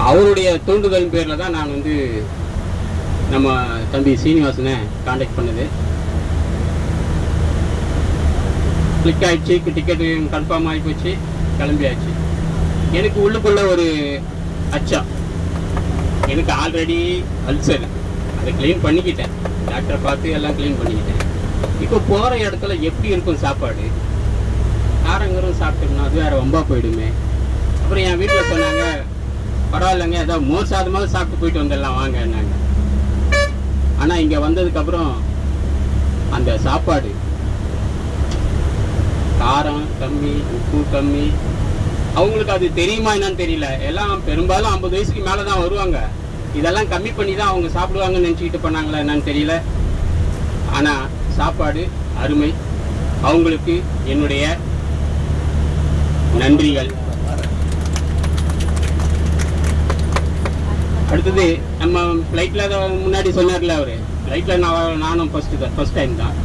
அவருடைய தூண்டுதல் பேரில் தான் நான் வந்து நம்ம தம்பி சீனிவாசனை காண்டாக்ட் பண்ணது. கிளிக் ஆகிடுச்சு, டிக்கெட்டு கன்ஃபார்ம் ஆகி போச்சு, கிளம்பியாச்சு. எனக்கு உள்ளுக்குள்ள ஒரு அச்சம், எனக்கு ஆல்ரெடி அல்சர், அதை க்ளீன் பண்ணிக்கிட்டேன், டாக்டரை பார்த்து எல்லாம் க்ளீன் பண்ணிக்கிட்டேன். இப்போ போகிற இடத்துல எப்படி இருக்கும் சாப்பாடு, காரங்கரும் சாப்பிட்டோம்னா அது வேறு வம்பா போயிடுமே. அப்புறம் என் வீட்டில் சொன்னாங்க, பரவாயில்லைங்க ஏதாவது மோர் சாதமாக சாப்பிட்டு போயிட்டு வந்துடலாம் வாங்க என்னாங்க. ஆனால் இங்கே வந்ததுக்கப்புறம் அந்த சாப்பாடு காரம் கம்மி, உப்பு கம்மி, அவங்களுக்கு அது தெரியுமா என்னன்னு தெரியல. எல்லாம் பெரும்பாலும் 50 வயசுக்கு மேலே தான் வருவாங்க, இதெல்லாம் கம்மி பண்ணி தான் அவங்க சாப்பிடுவாங்கன்னு நினச்சிக்கிட்டு பண்ணாங்களா என்னன்னு தெரியல. ஆனால் சாப்பாடு அருமை. அவங்களுக்கு என்னுடைய நன்றிகள். அடுத்தது நம்ம ஃப்ளைட்டில் முன்னாடி சொன்னார்ல அவர், ஃப்ளைட்டில் நானும் ஃபஸ்ட் டைம் தான்.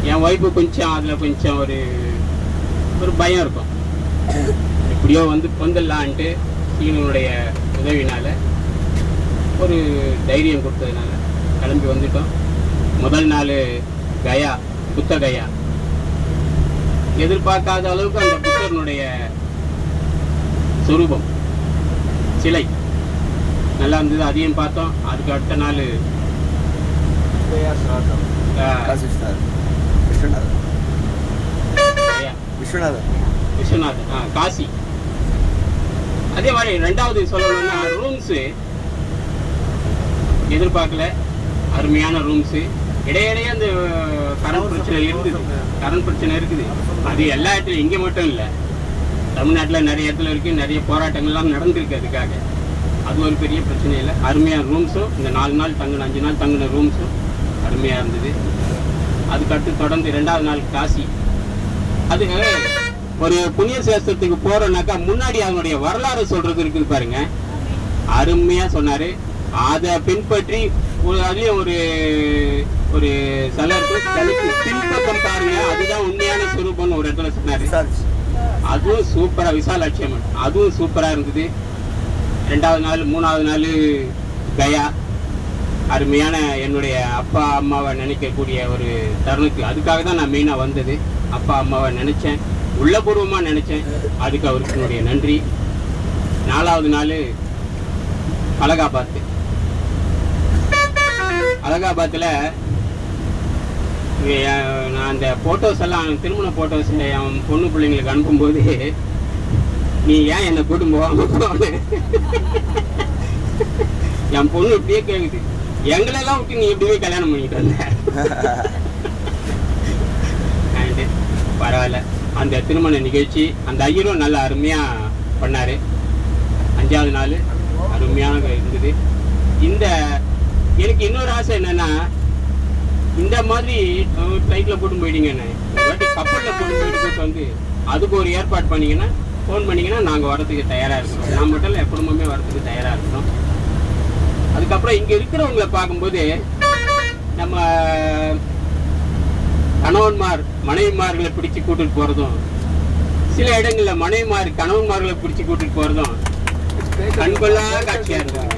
என் ஒய்ஃபு கொஞ்சம் அதில் கொஞ்சம் ஒரு பயம் இருக்கும். எப்படியோ வந்துடலான்ட்டு சீனுடைய உதவினால் ஒரு தைரியம் கொடுத்ததுனால கிளம்பி வந்துட்டோம். முதல் நாள் கயா, புத்த கயா. எதிர்பார்க்காத அளவுக்கு அந்த புத்தனுடைய சுரூபம் சிலை நல்லா இருந்தது, அதையும் பார்த்தோம். அதுக்கு அடுத்த நாள் விஸ்வநாதன் காசி. அதே மாதிரி ரெண்டாவது சொல்லணும்னா ரூம்ஸு எதிர்பார்க்கல, அருமையான ரூம்ஸு. இடையிடையே அந்த கரண்ட் பிரச்சனை இருக்குது. அது எல்லா இடத்துலையும், இங்கே மட்டும் இல்லை, தமிழ்நாட்டில் நிறைய இடத்துல இருக்குது. நிறைய போராட்டங்கள்லாம் நடந்திருக்கு அதுக்காக. அது ஒரு பெரிய பிரச்சனை இல்லை. அருமையான ரூம்ஸும், இந்த 4 நாள் தங்கின 5 நாள் தங்கின ரூம்ஸும் அருமையாக இருந்தது. அதுக்கடுத்து தொடர்ந்து 2வது நாள் காசி. அது ஒரு புண்ணிய சேஸ்திரத்துக்கு போகிறோன்னாக்கா முன்னாடி அதனுடைய வரலாறு சொல்கிறது இருக்குது பாருங்க, அருமையாக சொன்னார். அதை பின்பற்றி அதுலேயும் ஒரு சிலருக்கு பின்பக்கம் பாருங்க, அதுதான் உண்மையான சுரூபம்னு ஒரு இடத்துல சொன்னார். அதுவும் சூப்பராக, விசாலாட்சி அம்மன், அதுவும் சூப்பராக இருந்தது. 2வது நாள் 3வது நாள் கயா. அருமையான என்னுடைய அப்பா அம்மாவை நினைக்கக்கூடிய ஒரு தருணத்துக்கு, அதுக்காக தான் நான் மெயினாக வந்தது. அப்பா அம்மாவை நினச்சேன், உள்ளபூர்வமாக நினச்சேன். அதுக்கு அவருக்கு என்னுடைய நன்றி. 4வது நாள் அலகாபாத். அலகாபாத்தில் நான் அந்த ஃபோட்டோஸ் எல்லாம், திருமண ஃபோட்டோஸ் என் பொண்ணு பிள்ளைங்களுக்கு அனுப்பும்போது, நீ ஏன் என்னை கூட்டும் போவாங்க, என் பொண்ணு இப்படியே கேட்குது, எங்களெல்லாம் விட்டு நீ இப்படியே கல்யாணம் பண்ணிட்டு வந்த. பரவாயில்ல, அந்த திருமண நிகழ்ச்சி அந்த ஐயரும் நல்லா அருமையாக பண்ணார். 5வது நாள் அருமையான இருந்தது. எனக்கு இன்னொரு ஆசை என்னன்னா, இந்த மாதிரி ஃப்ளைட்டில் கூட்டு போயிட்டீங்கன்னு, ஒரு வாட்டி கப்பலில் கூட்டு வந்து அதுக்கு ஒரு ஏற்பாடு பண்ணிங்கன்னா, ஃபோன் பண்ணிங்கன்னா நாங்கள் வரதுக்கு தயாராக இருக்கிறோம். நான் மட்டும் இல்லை, என் குடும்பமே வரதுக்கு தயாராக இருக்கிறோம். அதுக்கப்புறம் இங்கே இருக்கிறவங்களை பார்க்கும்போது, நம்ம கணவன்மார் மனைவிமார்களை பிடிச்சி கூட்டிட்டு போகிறதும், சில இடங்களில் மனைவிமார் கணவன்மார்களை பிடிச்சி கூட்டிட்டு போகிறதும் கண்கொள்ளா காட்சியாக இருக்காங்க.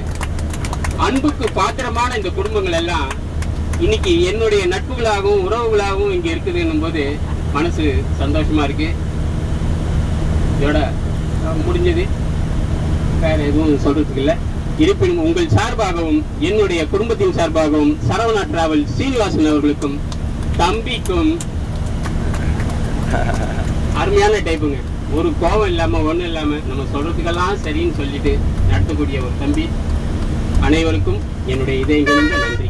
அன்புக்கு பாத்திரமான இந்த குடும்பங்கள் எல்லாம் இன்னைக்கு என்னுடைய நட்புகளாகவும் உறவுகளாகவும் இங்கே இருக்குதுன்னும் போது மனசு சந்தோஷமா இருக்கு. இதோட முடிஞ்சது, வேற எதுவும் சொல்றதுக்கு இல்லை. இருப்பினும் உங்கள் சார்பாகவும் என்னுடைய குடும்பத்தின் சார்பாகவும் சரவணா டிராவல் சீனிவாசன் அவர்களுக்கும் தம்பிக்கும் அருமையான டைப்புங்க. ஒரு கோபம் இல்லாம ஒன்றும் இல்லாம நம்ம சொல்றதுக்கெல்லாம் சரின்னு சொல்லிட்டு நடத்தக்கூடிய ஒரு தம்பி. அனைவருக்கும் என்னுடைய இதயங்களிலிருந்து நன்றி.